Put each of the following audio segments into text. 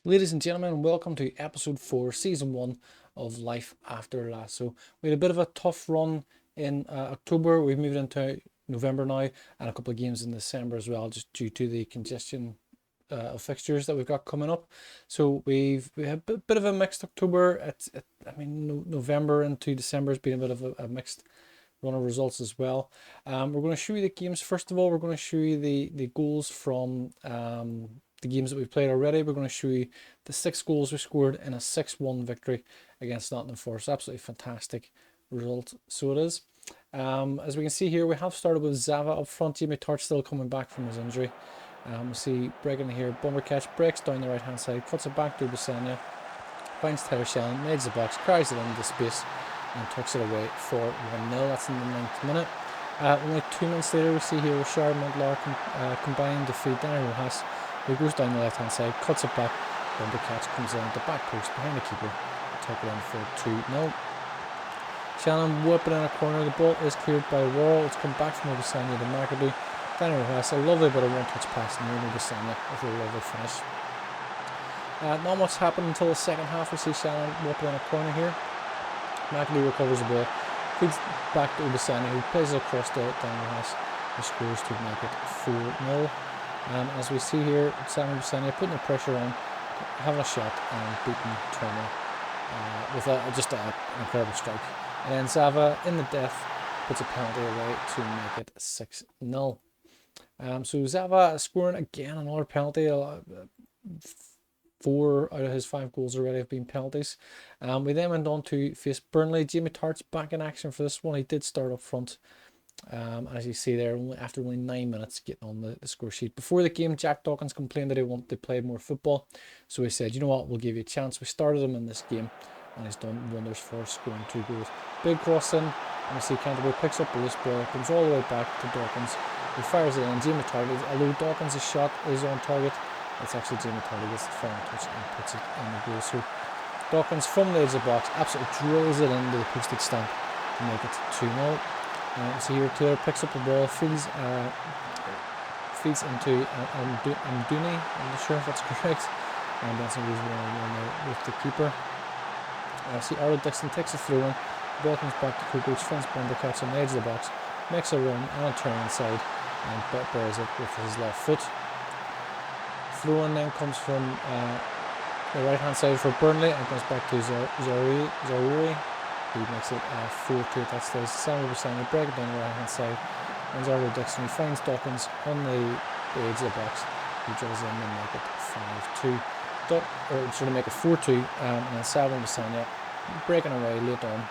Ladies and gentlemen, welcome to episode 4, season 1 of Life After Lasso. We had a bit of a tough run in October. We've moved into November now, and a couple of games in December as well, just due to the congestion of fixtures that we've got coming up. So we had a bit of a mixed October. November into December has been a bit of a mixed run of results as well. We're going to show you the games. First of all, we're going to show you the goals from the games that we've played already. We're going to show you the 6 goals we scored in a 6-1 victory against Nottingham Forest. Absolutely fantastic result, so it is. As we can see here, we have started with Zava up front. Jamie Tart still coming back from his injury. We see breaking here, bomber catch, breaks down the right hand side, cuts it back to Busanya, finds Tyler Shelling, needs the box, carries it into space and tucks it away for 1-0. That's in the 9th minute. Only 2 minutes later, we see here Richard Montlar combined to feed Danny Rojas, who goes down the left hand side, cuts it back, bomber catch comes in at the back post behind the keeper, tuck it in for 2-0. Shannon whipping in a corner, the ball is cleared by Worrell, it's come back from Obasanya to McAdoo. Danny Rojas, a lovely bit of one-touch pass near Obasanya with a lovely finish. Not much happened until the second half. We see Shannon whipping in a corner here. McAdoo recovers the ball, feeds back to Obasanya, who plays it across to Danny Rojas, who scores to make it 4-0. As we see here, Sammy Busanya putting the pressure on, having a shot and beating Turner with an incredible strike. And then Zava in the death puts a penalty away to make it 6-0. So Zava scoring again another penalty. 4 out of his 5 goals already have been penalties. We then went on to face Burnley. Jamie Tart's back in action for this one. He did start up front. As you see there, after only 9 minutes getting on the score sheet. Before the game, Jack Dawkins complained that he wanted to play more football, so he said, you know what, we'll give you a chance. We started him in this game and he's done wonders for us, scoring 2 goals. Big cross in, and we see Canterbury picks up the loose ball, comes all the way back to Dawkins, who fires it in. Jamie Target, although Dawkins' shot is on target, it's actually Jamie Target gets the final touch and puts it in the goal. So Dawkins from the edge of the box absolutely drills it into the postage stamp to make it 2-0. So here Taylor picks up the ball, feeds into Amdouni, I'm not sure if that's correct, and Benson goes 1-1 with the keeper. See Arlo Dixon takes a throw in, the ball comes back to Korky, which finds Bomber catch on the edge of the box, makes a run and a turn inside, and bears it with his left foot. Throw in then comes from the right hand side for Burnley and goes back to Zarouri. He makes it 4-2 at that stage. Samuel Busanya break it down the right hand side. And Arlo Dixon, he finds Dawkins on the edge of the box. He drills in and make it 5-2. Make it 4-2. And then Samuel Busanya breaking away late on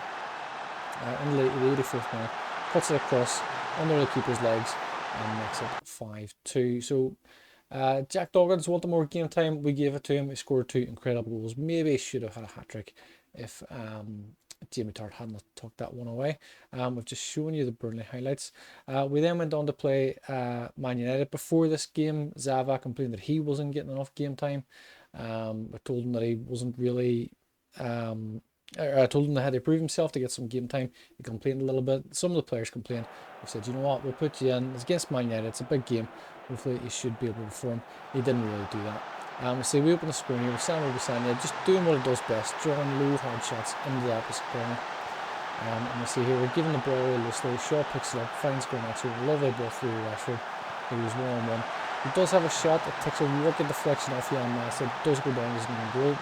in the 84th minute. Cuts it across under the keeper's legs and makes it 5-2. So Jack Dawkins wanted more game time. We gave it to him. He scored 2 incredible goals. Maybe he should have had a hat-trick if Jamie Tart hadn't tucked that one away. We've just shown you the Burnley highlights. We then went on to play Man United. Before this game, Zava complained that he wasn't getting enough game time. I told him that he wasn't really... I told him they had to prove himself to get some game time. He complained a little bit. Some of the players complained. We said, you know what, we'll put you in. It's against Man United. It's a big game. Hopefully he should be able to perform. He didn't really do that. We open the score here with Samuel Busanya just doing what he does best, drawing low hard shots into the opposite corner. And we see here we're giving the ball away loosely. Shaw picks it up, finds Garnacho, a lovely ball through Rashford, who was 1-on-1. He does have a shot that takes a wicked deflection off Jan Maas. It does go down as an own goal.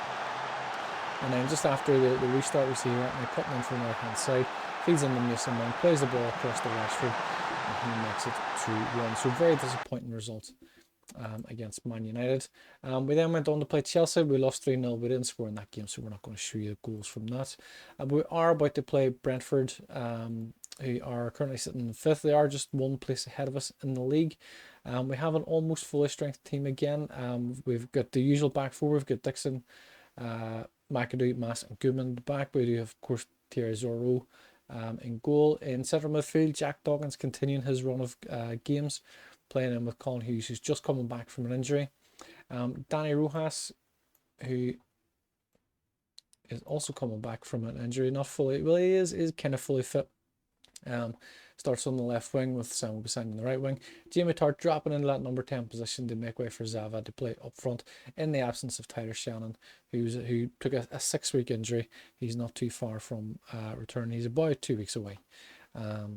And then just after the restart, we see here Anthony cutting in from the right hand side, feeds in the Mason Mount, plays the ball across to Rashford, and he makes it 2-1. So very disappointing result against Man United. We then went on to play Chelsea. We lost 3-0. We didn't score in that game, so we're not going to show you the goals from that. We are about to play Brentford, who are currently sitting in 5th. They are just 1 place ahead of us in the league. We have an almost fully strength team again. We've got the usual back 4. We've got Dixon, McAdoo, Maas and Goodman at the back. We do have, of course, Thierry Zorro in goal. In central midfield, Jack Dawkins continuing his run of games, playing in with Colin Hughes, who's just coming back from an injury. Danny Rojas, who is also coming back from an injury, not fully, well, he is kind of fully fit. starts on the left wing with Sam Busani on the right wing. Jamie Tart dropping into that number 10 position to make way for Zava to play up front in the absence of Tyler Shannon, who took a 6-week injury. He's not too far from return. He's about 2 weeks away,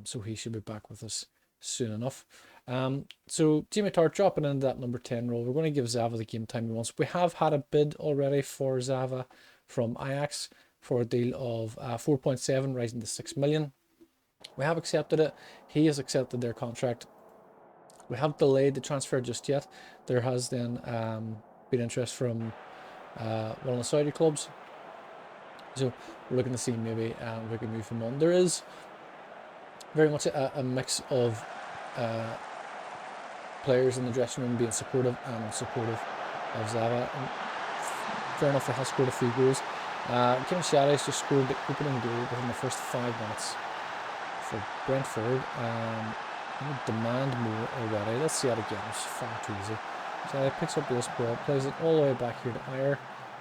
so he should be back with us soon enough. So Jamie Tart dropping into that number 10 role. We're going to give Zava the game time he wants. We have had a bid already for Zava from Ajax for a deal of 4.7 rising to 6 million. We have accepted it. He has accepted their contract. We haven't delayed the transfer just yet. There has then been interest from one of the Saudi clubs, so we're looking to see maybe we can move him on. There is very much a mix of players in the dressing room being supportive and unsupportive of Zava. And fair enough, he has scored a few goals. Kevin Shaday's just scored the opening goal within the first 5 minutes for Brentford. Demand more already. Let's see that again. It's far too easy. So he picks up this ball, plays it all the way back here to Ayer,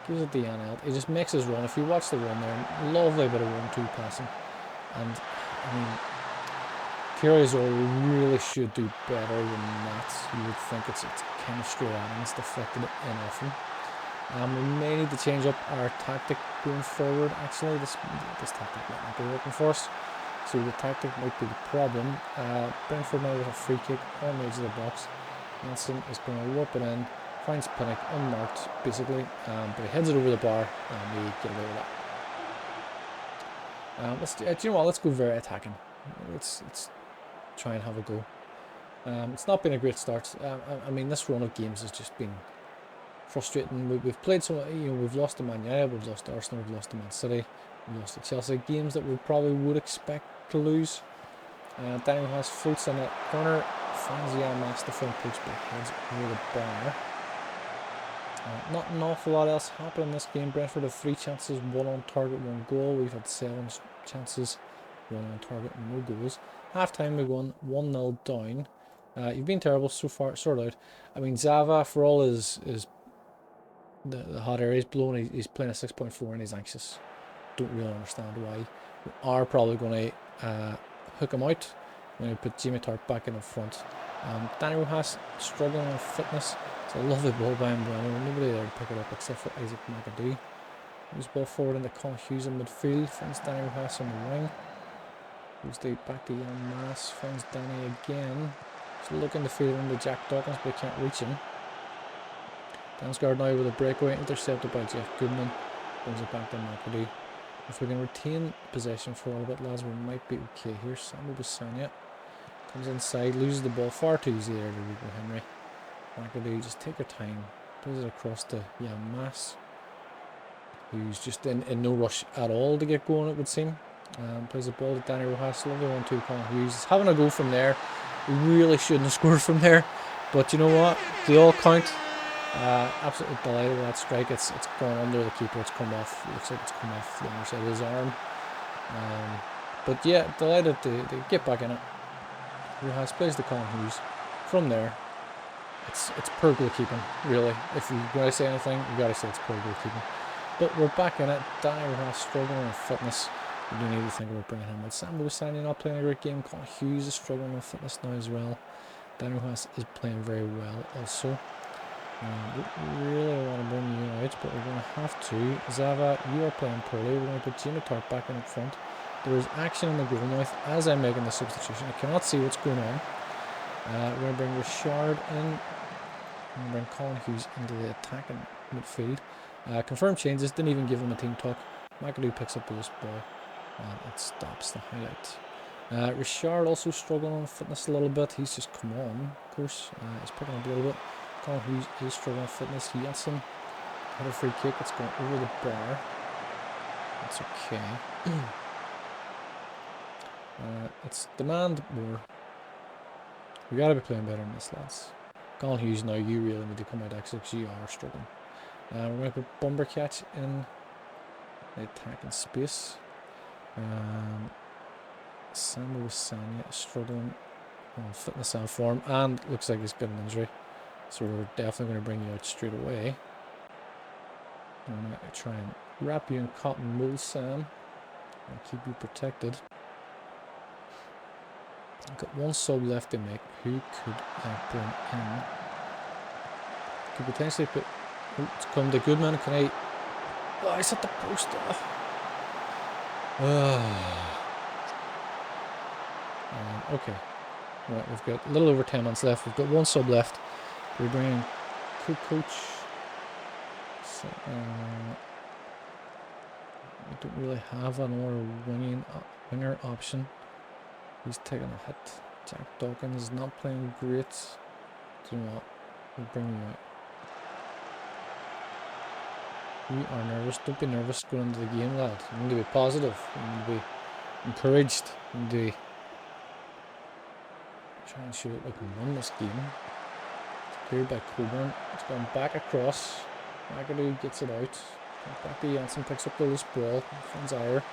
gives it to Janelt. He just makes his run. If you watch the run there, lovely bit of 1-2 passing. And I mean, Kyriazor really should do better than that. You would think it's chemistry and it's deflected in often. We may need to change up our tactic going forward. Actually, this tactic might not be working for us. So the tactic might be the problem. Brentford now with a free kick on the edge of the box. Nelson is going to warp it in, finds Pinnock unmarked basically, but he heads it over the bar and we get away with that. Do you know what? Let's go very attacking. Let's try and have a go. It's not been a great start. I mean, this run of games has just been frustrating. We've played some, we've lost to Man United, we've lost to Arsenal, we've lost to Man City, we've lost to Chelsea. Games that we probably would expect to lose. Daniel has floats in that corner, finds Yamas the front post, but heads over the bar. Not an awful lot else happened in this game. Brentford have 3 chances, 1 on target, 1 goal. We've had 7 chances, 1 on target, and no goals. Half time we won 1-0 down. You've been terrible so far, sort out. I mean, Zava, for all his the hot air he's blowing, he's playing a 6.4 and he's anxious. Don't really understand why. We are probably going to hook him out. We're going to put Jamie Tart back in the front. Danny Rojas struggling with fitness. It's a lovely ball by him. Nobody there to pick it up except for Isaac McAdoo. Moves ball forward into Colin Hughes in midfield. Finds Danny Rojas on the wing. Moves back to Jan Maas. Finds Danny again. He's looking to feed into Jack Dawkins, but he can't reach him. Dansgaard now with a breakaway, intercepted by Jeff Goodman. Brings it back to McAdoo. If we can retain possession for a little bit, lads, we might be okay here. Samuel Busanya comes inside, loses the ball far too easy there to Rico Henry. McAdoo, just take your time. Plays it across to Jan Maas, who's just in no rush at all to get going, it would seem. Plays the ball to Danny Rojas. Lovely 1-2 Colin Hughes. He's having a go from there. We really shouldn't have scored from there, but you know what? They all count. Absolutely delighted with that strike. It's gone under the keeper. It's come off. It looks like it's come off the underside of his arm. But yeah, delighted to get back in it. Rojas plays to Colin Hughes. From there, it's poor goalkeeping, really. If you're going to say anything, you got to say it's poor goalkeeping. But we're back in it. Danny Rojas struggling with fitness. We do need to think about bringing him in. Sam Busani not playing a great game. Colin Hughes is struggling with fitness now as well. Danny Rojas is playing very well also. We really want to bring you out, but we're going to have to. Zava, you are playing poorly. We're going to put Jamie Tart back in up front. There is action in the goal mouth as I'm making the substitution. I cannot see what's going on. We're going to bring Richard in. And bring Colin Hughes into the attacking midfield. Confirmed changes, didn't even give him a team talk. McAdoo picks up this ball and it stops the highlight. Richard also struggling on fitness a little bit. He's just come on, of course. He's picking up a little bit. Colin Hughes is struggling with fitness. Janssen had a free kick. It's going over the bar. That's okay. It's demand more. We got to be playing better in this, lads. Colin Hughes, now you really need to come out actually because you are struggling. We're going to put Bumbercatch in the attacking space. Samuel Sanya is struggling on fitness and form, and looks like he's got an injury. So we're definitely going to bring you out straight away. I'm going to try and wrap you in cotton wool, Sam, and keep you protected. Got one sub left to make. Who could I bring in? Could potentially put. Oh, it's come to Goodman. Can I? Oh, I set the post. Okay. Right, we've got a little over 10 minutes left. We've got one sub left. We're bringing coach. So, we don't really have another winger option. He's taking a hit. Jack Dawkins is not playing great. Do you know what? We'll bring you out. We are nervous. Don't be nervous going into the game, lad. You need to be positive. You need to be encouraged. You need to try and show it like we won this game. It's cleared by Coburn. It's gone back across. McAdoo gets it out. Back to Janssen, picks up the loose ball. Finds Ayer.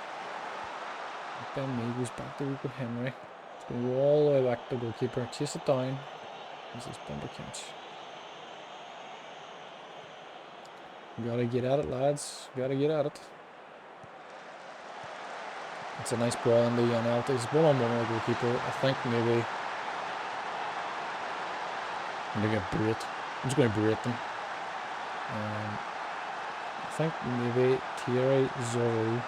Ben Mee goes back to Rico Henry. It's going to go all the way back to the goalkeeper. Chase it down. This is Bender catch. You gotta get at it, lads. You gotta get at it. It's a nice ball in the NL. It's one-on-one with the goalkeeper. I think maybe I'm going to get berate. I'm just going to berate them. I think maybe Thierry Zorro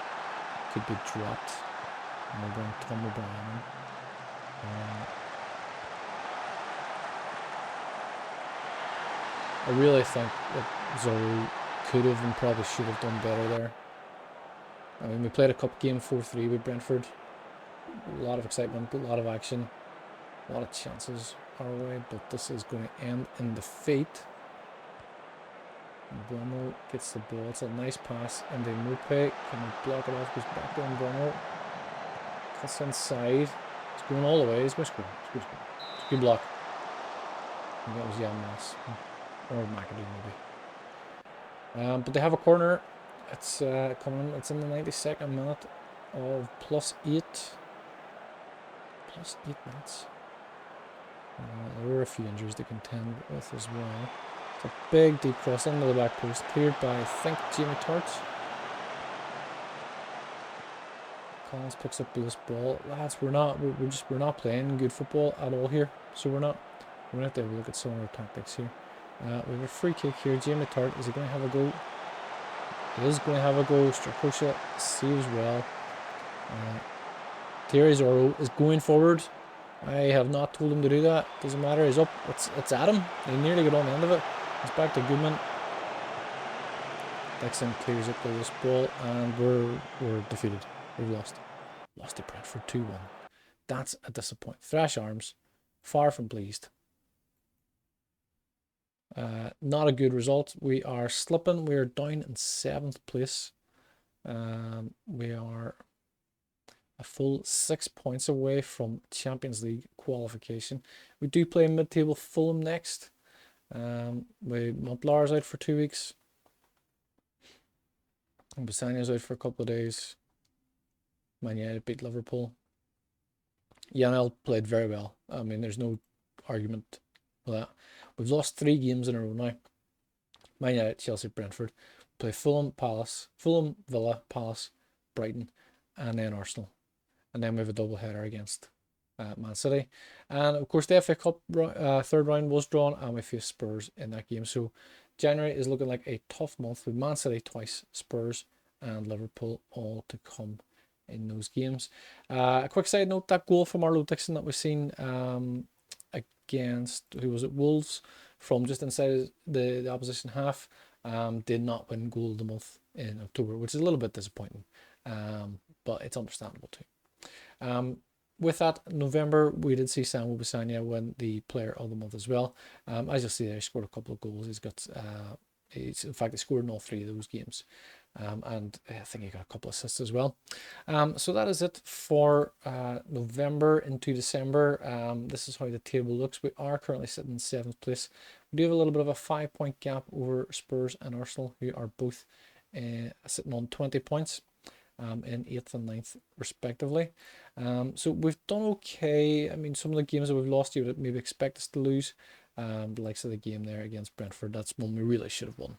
could be dropped. And we'll bring Tom O'Brien in. I really think that Zorro could have and probably should have done better there. I mean, we played a cup game 4-3 with Brentford. A lot of excitement, a lot of action, a lot of chances our way, but this is going to end in defeat. Bruno gets the ball. It's a nice pass. And then Mope, can he block it off? Goes back down Bruno. Cuts inside. It's going all the way. It's good. It's a good block. I think that was Yama's. Or McAdoo maybe. But they have a corner. It's coming. It's in the 92nd minute of +8. +8 minutes. There were a few injuries to contend with as well. It's a big deep cross into the back post, cleared by I think Jamie Tart. Collins picks up this ball. Lads, we're not playing good football at all here. So we're gonna have to look at some of our tactics here. We have a free kick here. Jamie Tart, is he going to have a goal? He is going to have a goal. Strakosha saves well. Thierry Zorro is going forward. I have not told him to do that. Doesn't matter. He's up. It's at him. He nearly got on the end of it. It's back to Goodman. Dixon clears up the loose ball, and we're defeated. We've lost. Lost to Brentford 2-1. That's a disappointment. Thrash Arms, far from pleased. Not a good result. We are slipping. We are down in 7th place. We are a full 6 points away from Champions League qualification. We do play mid-table Fulham next. Montlar's out for 2 weeks. And Bassania's out for a couple of days. Man United beat Liverpool. Janel played very well. I mean, there's no argument with that. We've lost 3 games in a row now. Man United, Chelsea, Brentford. We play Fulham, Villa, Palace, Brighton, and then Arsenal. And then we have a double header against Man City. And of course, the FA Cup third round was drawn, and we face Spurs in that game. So January is looking like a tough month with Man City twice, Spurs, and Liverpool all to come in those games. A quick side note, that goal from Arlo Dixon that we've seen against, who was it, Wolves, from just inside the opposition half, did not win goal of the month in October, which is a little bit disappointing, but it's understandable too. With that, November, we did see Samuel Bissania win the player of the month as well. As you'll see there, he scored a couple of goals. In fact, he scored in all 3 of those games. And I think he got a couple of assists as well. So that is it for November into December. This is how the table looks. We are currently sitting in 7th place. We do have a little bit of a 5-point gap over Spurs and Arsenal, who are both sitting on 20 points in 8th and 9th respectively. So we've done okay. I mean, some of the games that we've lost, you would maybe expect us to lose. The likes of the game there against Brentford, that's one we really should have won.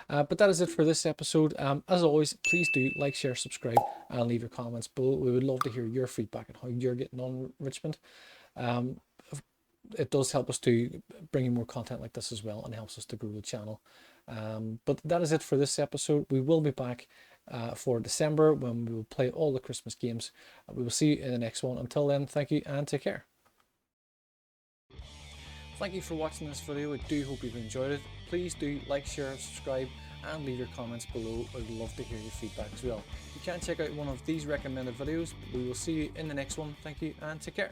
But that is it for this episode. As always, please do like, share, subscribe, and leave your comments below. We would love to hear your feedback on how you're getting on Richmond. It does help us to bring you more content like this as well, and helps us to grow the channel. But that is it for this episode. We will be back for December, when we will play all the Christmas games. We will see you in the next one. Until then, thank you and take care. Thank you for watching this video. I do hope you've enjoyed it. Please do like, share, subscribe, and leave your comments below. I'd love to hear your feedback as well. You can check out one of these recommended videos. We will see you in the next one. Thank you and take care.